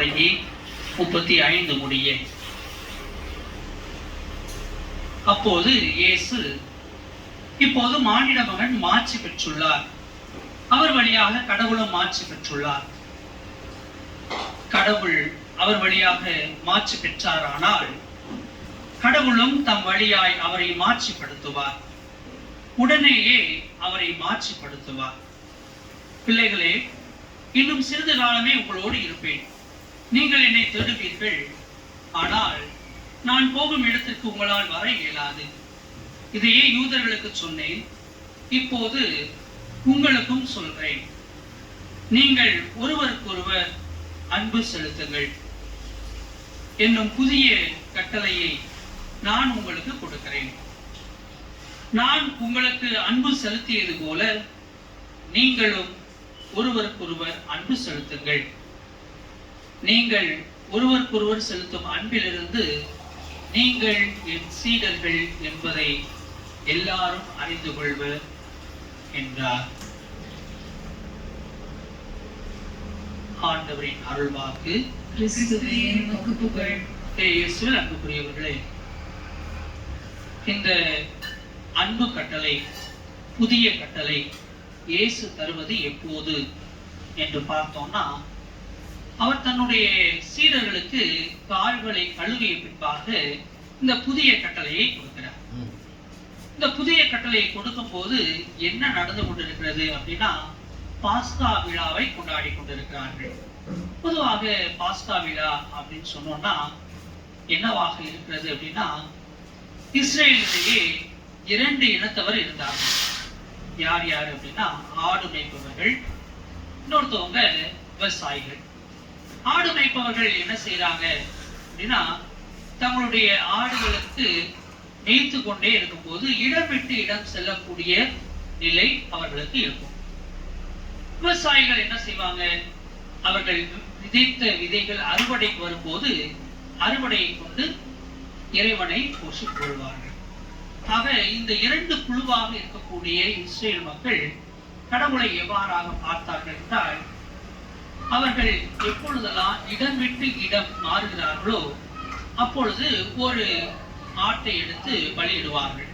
தொடங்கி 35 முடிய. அப்போது இயேசு, இப்போது மானிட மகன் மாட்சி பெற்றுள்ளார், அவர் வழியாக கடவுளும் மாட்சி பெற்றுள்ளார். கடவுள் அவர் வழியாக மாட்சி பெற்றாரானால் கடவுளும் தம் வழியாய் அவரை மாட்சிப்படுத்துவார், உடனேயே அவரை மாட்சிப்படுத்துவார். பிள்ளைகளே, இன்னும் சிறிது காலமே உங்களோடு இருப்பேன். நீங்கள் என்னை தேடுவீர்கள், ஆனால் நான் போகும் இடத்திற்கு உங்களால் வர இயலாது. இதையே யூதர்களுக்கு சொன்னேன், இப்போது உங்களுக்கும் சொல்கிறேன். நீங்கள் ஒருவருக்கொருவர் அன்பு செலுத்துங்கள் என்னும் புதிய கட்டளையை நான் உங்களுக்கு கொடுக்கிறேன். நான் உங்களுக்கு அன்பு செலுத்தியது போல நீங்களும் ஒருவருக்கொருவர் அன்பு செலுத்துங்கள். நீங்கள் ஒருவருக்கொருவர் செலுத்தும் அன்பிலிருந்து நீங்கள் என் சீடர்கள் என்பதை எல்லாரும் அறிந்து கொள்வர் என்றார். ஆண்டவரின் அருள்வாக்கு. அன்புக்குரியவர்களே, இந்த அன்பு கட்டளை, புதிய கட்டளை இயேசு தருவது எப்போது என்று பார்த்தோம்னா, அவர் தன்னுடைய சீடர்களுக்கு கால்களை கழுவிய பின்பாக இந்த புதிய கட்டளையை கொடுக்கிறார். இந்த புதிய கட்டளையை கொடுக்கும் போது என்ன நடந்து கொண்டிருக்கிறது அப்படின்னா, பாஸ்கா விழாவை கொண்டாடி கொண்டிருக்கிறார்கள். பொதுவாக பாஸ்கா விழா அப்படின்னு சொன்னோம்னா என்னவாக இருக்கிறது அப்படின்னா, இஸ்ரேலிலேயே 2 இனத்தவர் இருந்தார்கள். யார் யார் அப்படின்னா, ஆடு மேய்ப்பவர்கள், இன்னொருத்தவங்க விவசாயிகள். ஆடு மேய்ப்பவர்கள் என்ன செய்யறாங்க அப்படின்னா, தங்களுடைய ஆடுகளுக்கு மேய்த்து கொண்டே இருக்கும் போது இடம் விட்டு இடம் செல்லக்கூடிய நிலை அவர்களுக்கு இருக்கும். விவசாயிகள் என்ன செய்வாங்க, அவர்கள் விதைத்த விதைகள் அறுவடைக்கு வரும்போது அறுவடையை கொண்டு இறைவனை போற்றிக் கொள்வார்கள். ஆக இந்த 2 குழுவாக இருக்கக்கூடிய இஸ்ரேல் மக்கள் கடவுளை எவ்வாறாக பார்த்தார்கள் என்றால், அவர்கள் எப்பொழுதெல்லாம் இடம் விட்டு இடம் மாறுகிறார்களோ அப்பொழுது ஒரு ஆட்டை எடுத்து பலியிடுவார்கள்.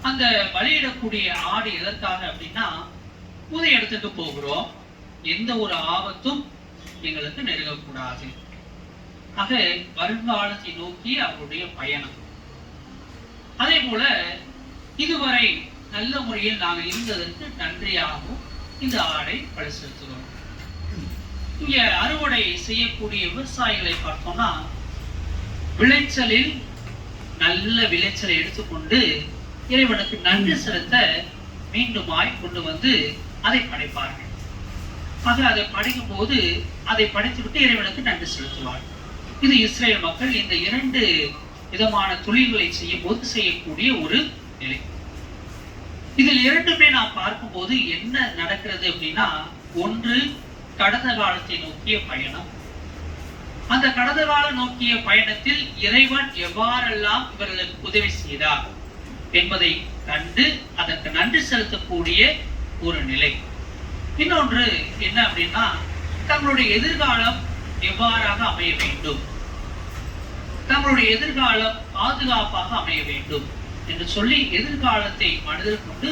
அந்த பலியிடக்கூடிய ஆடு எதற்காக அப்படின்னா, புது இடத்துக்கு போகிறோம், எந்த ஒரு ஆபத்தும் எங்களுக்கு நெருங்கக்கூடாது. ஆக வருங்காலத்தை நோக்கி அவருடைய பயணம். அதே போல இதுவரை நல்ல முறையில் நாங்கள் இருந்ததற்கு நன்றியாகவும் இந்த ஆடை பலி செலுத்துகிறோம். இங்க அறுவடை செய்யக்கூடிய விவசாயிகளை பார்த்தோம்னா, விளைச்சலில் நல்ல விளைச்சலை எடுத்துக்கொண்டு இறைவனுக்கு நன்றி செலுத்த மீண்டுமாய் கொண்டு வந்து அதை படைப்பார்கள். ஆக அதை படைக்கும் போது அதை படைத்துவிட்டு இறைவனுக்கு நன்றி செலுத்துவார்கள். இது இஸ்ரேல் மக்கள் இந்த 2 விதமான தொழில்களை செய்யும் போது செய்யக்கூடிய ஒரு நிலை. இதில் 2மே நாம் பார்க்கும்போது என்ன நடக்கிறது அப்படின்னா, ஒன்று கடந்த காலத்தை நோக்கிய பயணம். அந்த கடந்த கால நோக்கிய பயணத்தில் இறைவன் எவ்வாறெல்லாம் இவர்களுக்கு உதவி செய்தார் என்பதை கண்டு அதற்கு நன்றி செலுத்தக்கூடிய ஒரு நிலை. இன்னொன்று என்ன அப்படின்னா, தங்களுடைய எதிர்காலம் எவ்வாறாக அமைய வேண்டும், தங்களுடைய எதிர்காலம் பாதுகாப்பாக அமைய வேண்டும் என்று சொல்லி எதிர்காலத்தை மனதில் கொண்டு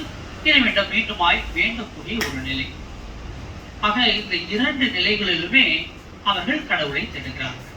இறைவனிடம் மீண்டுமாய் வேண்டக்கூடிய ஒரு நிலை. ஆக இந்த 2 நிலைகளிலுமே அவர்கள் கடவுளை தேடுகிறார்கள்.